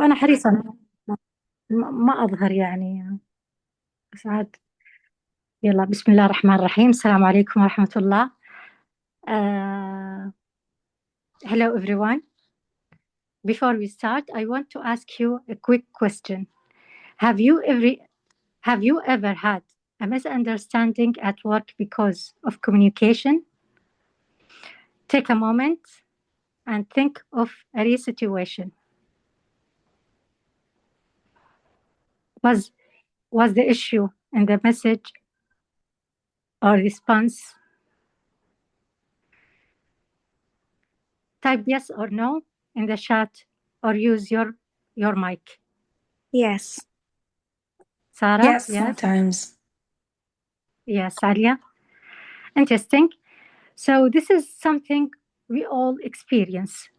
وأنا حريصة ما أظهر يعني ساعات. يلا، بسم الله الرحمن الرحيم. السلام عليكم ورحمة الله. Hello everyone. Before we start, I want to ask you a quick question. Have you ever had a misunderstanding at work because of communication? Take a moment and think of a real situation. Was the issue in the message or response? Type yes or no in the chat or use your mic. Yes. Sarah? Yes, sometimes. Yes, Alia. Interesting. So this is something we all experience.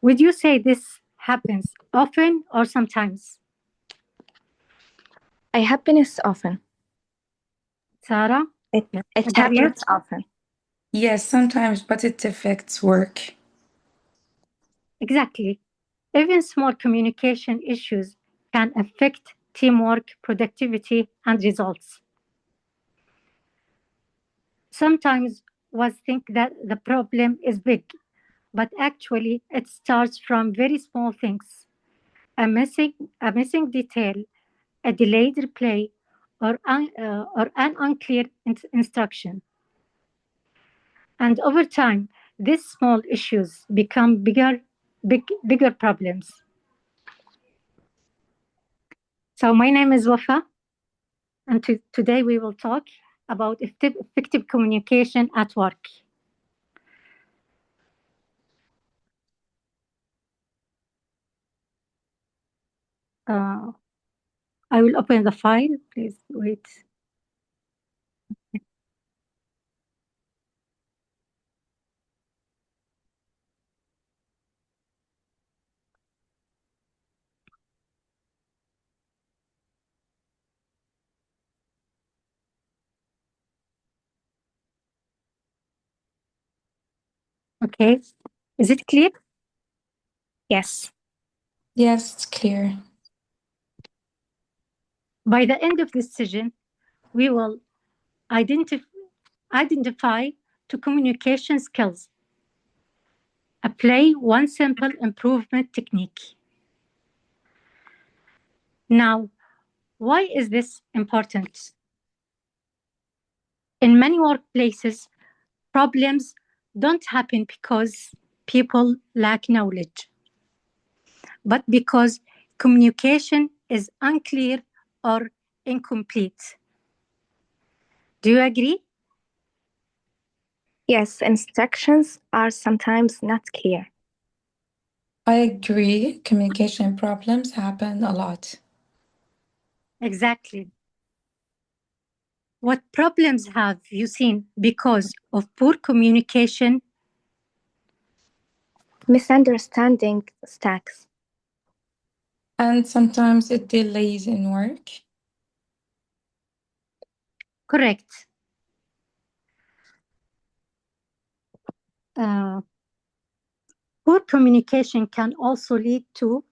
Would you say this happens often or sometimes? It happens often. Sarah? It happens often. Yes, sometimes, but it affects work. Exactly. Even small communication issues can affect teamwork, productivity, and results. Sometimes we think that the problem is big, but actually it starts from very small things. A missing detail, a delayed reply, or an unclear instruction. And over time, these small issues become bigger problems. So my name is Wafa, and today we will talk about effective communication at work. I will open the file. Please wait. Okay. Is it clear? Yes. Yes, it's clear. By the end of this session, we will identify two communication skills, apply one simple improvement technique. Now, why is this important? In many workplaces, problems don't happen because people lack knowledge, but because communication is unclear or incomplete. Do you agree? Yes, instructions are sometimes not clear. I agree. Communication problems happen a lot. Exactly. What problems have you seen because of poor communication? Misunderstanding stacks. And sometimes it delays in work. Correct. Poor communication can also lead to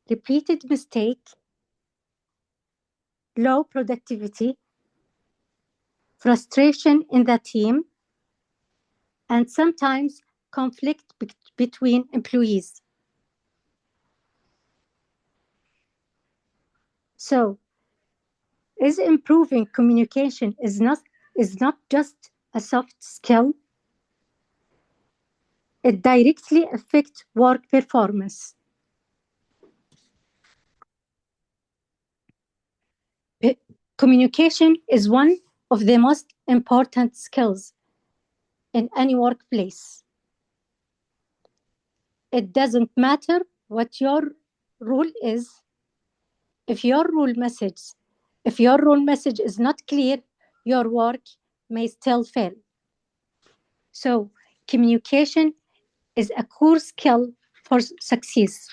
repeated mistake, low productivity, frustration in the team, and sometimes conflict between employees. So, is improving communication is not just a soft skill. It directly affects work performance. Communication is one of the most important skills in any workplace. It doesn't matter what your role is. If your role message is not clear, your work may still fail. So, communication is a core skill for success.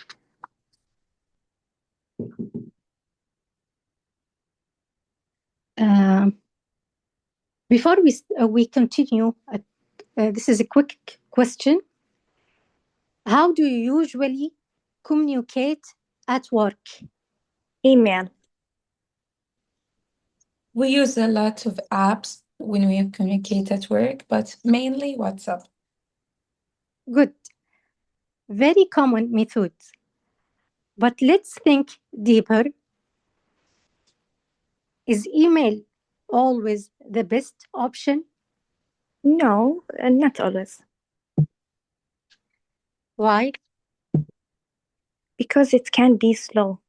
Before we continue, this is a quick question. How do you usually communicate at work? Email. We use a lot of apps when we communicate at work, but mainly WhatsApp. Good. Very common method. But let's think deeper. Is email always the best option? No, not always. Why? Because it can be slow.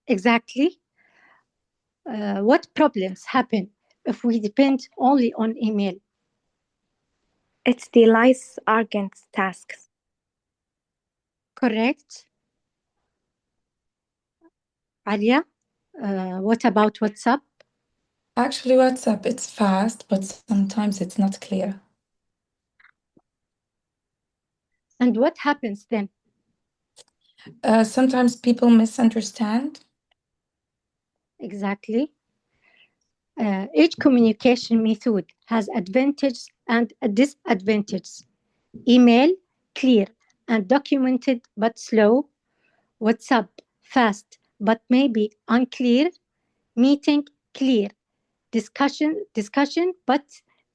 Exactly. What problems happen if we depend only on email? It delays urgent tasks. Correct. Alia, what about WhatsApp? Actually, WhatsApp, it's fast, but sometimes it's not clear. And what happens then? Sometimes people misunderstand. Exactly. Each communication method has advantages and disadvantages. Email, clear and documented but slow. WhatsApp, fast but maybe unclear. Meeting, clear. Discussion but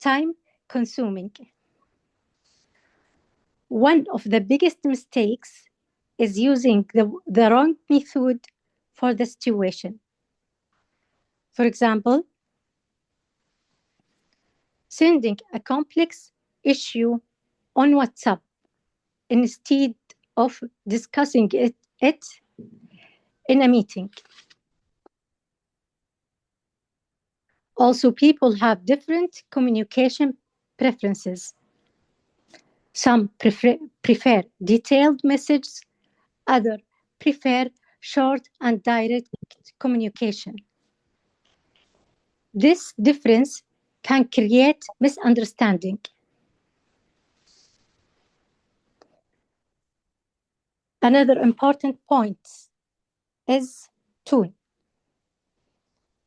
time consuming. One of the biggest mistakes is using the wrong method for the situation. For example, sending a complex issue on WhatsApp instead of discussing it in a meeting. Also, people have different communication preferences. Some prefer detailed messages, others prefer short and direct communication. This difference can create misunderstanding. Another important point is tone.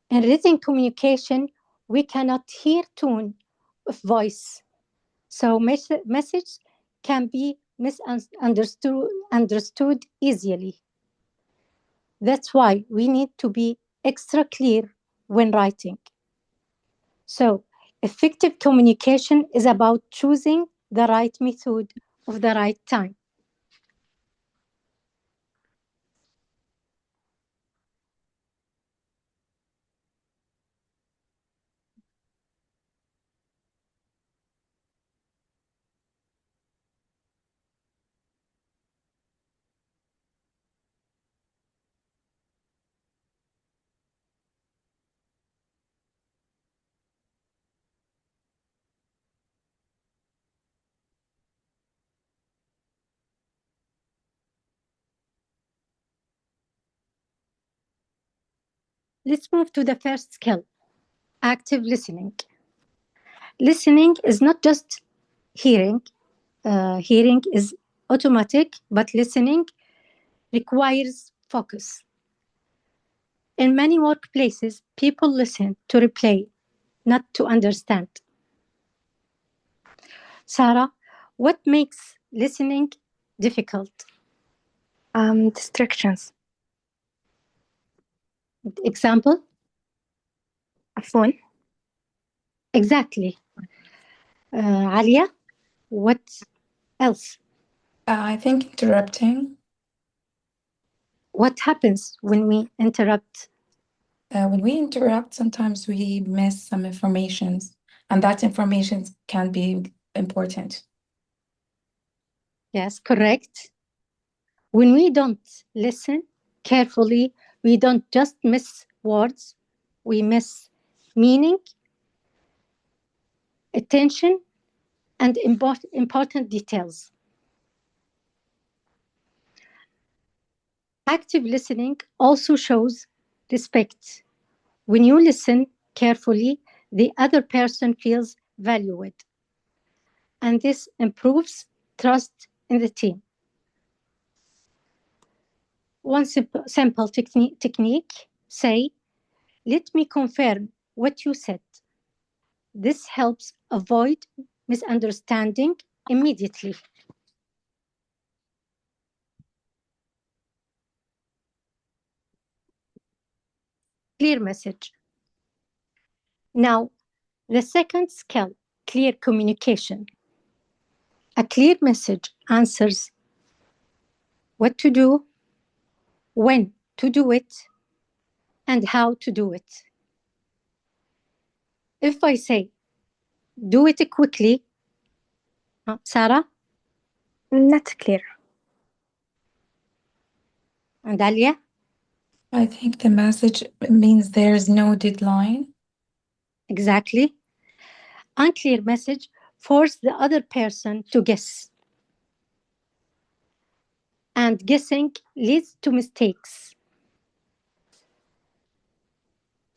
In written communication, we cannot hear tone of voice, so message can be misunderstood easily. That's why we need to be extra clear when writing. So, effective communication is about choosing the right method of the right time. Let's move to the first skill, active listening. Listening is not just hearing. Hearing is automatic, but listening requires focus. In many workplaces, people listen to replay, not to understand. Sarah, what makes listening difficult? Distractions. Example? A phone. Exactly. Alia, what else? I think interrupting. What happens when we interrupt? When we interrupt, sometimes we miss some informations, and that information can be important. Yes, correct. When we don't listen carefully, we don't just miss words, we miss meaning, attention, and important details. Active listening also shows respect. When you listen carefully, the other person feels valued, and this improves trust in the team. One simple technique, say, let me confirm what you said. This helps avoid misunderstanding immediately. clear message. Now, the second skill, clear communication. A clear message answers what to do, when to do it, and how to do it. If I say, do it quickly, Sarah Not clear. and Alia, I think the message means there's no deadline. exactly. Unclear message force the other person to guess. And guessing leads to mistakes.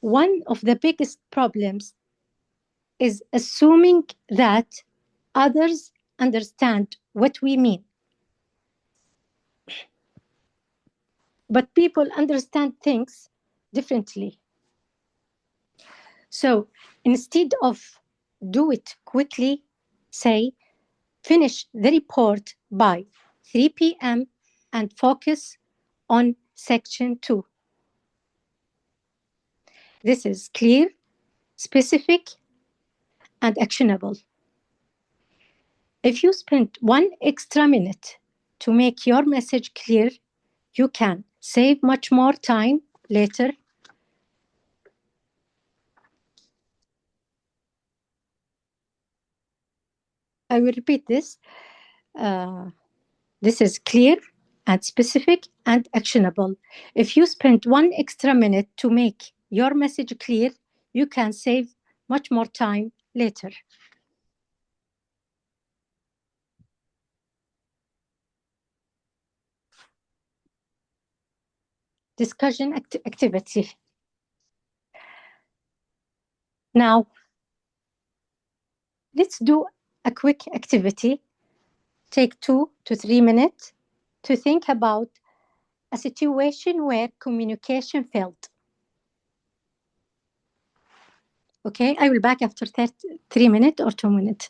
One of the biggest problems is assuming that others understand what we mean. But people understand things differently. So instead of do it quickly, say finish the report by 3 p.m. and focus on section 2. This is clear, specific, and actionable. If you spend 1 extra minute to make your message clear, you can save much more time later. I will repeat this. This is clear and specific and actionable. If you spend 1 extra minute to make your message clear, you can save much more time later. Discussion activity. Now, let's do a quick activity. Take 2 to 3 minutes to think about a situation where communication failed. Okay, I will back after 3 minutes or 2 minutes.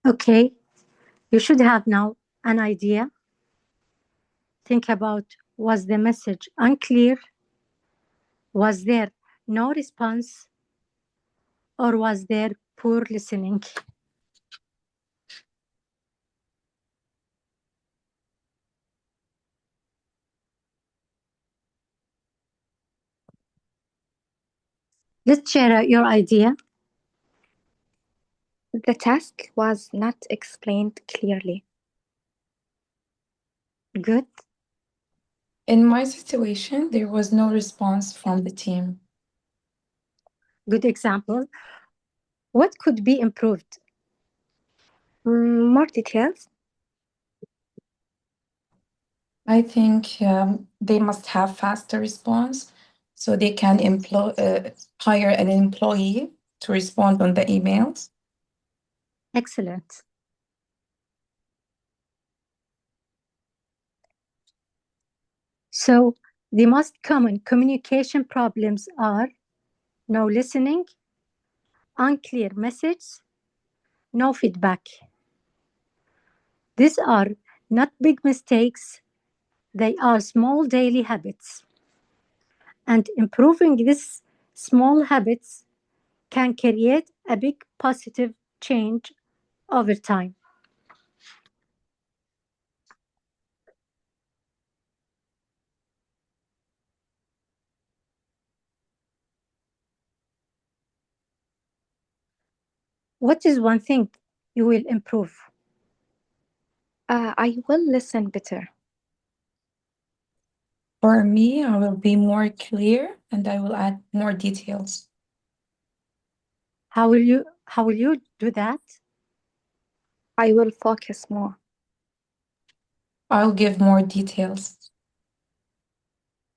Okay, you should have now an idea. Think about, was the message unclear? Was there no response? Or was there poor listening? Let's share your idea. The task was not explained clearly. Good. In my situation, there was no response from the team. Good example. What could be improved? More details? I think they must have faster response so they can hire an employee to respond on the emails. Excellent. So, the most common communication problems are no listening, unclear message, no feedback. These are not big mistakes, they are small daily habits. And improving these small habits can create a big positive change over time. What is one thing you will improve? I will listen better. For me, I will be more clear and I will add more details. How will you do that? I will focus more. I'll give more details.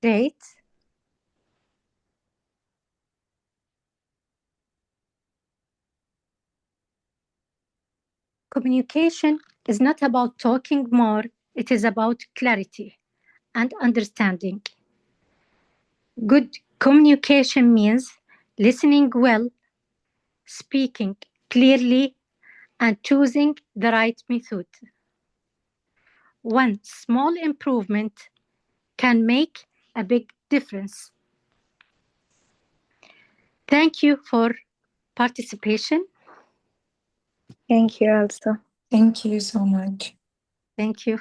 Great. Communication is not about talking more, it is about clarity and understanding. Good communication means listening well, speaking clearly, and choosing the right method. One small improvement can make a big difference. Thank you for participation. Thank you, Elsa. Thank you so much. Thank you.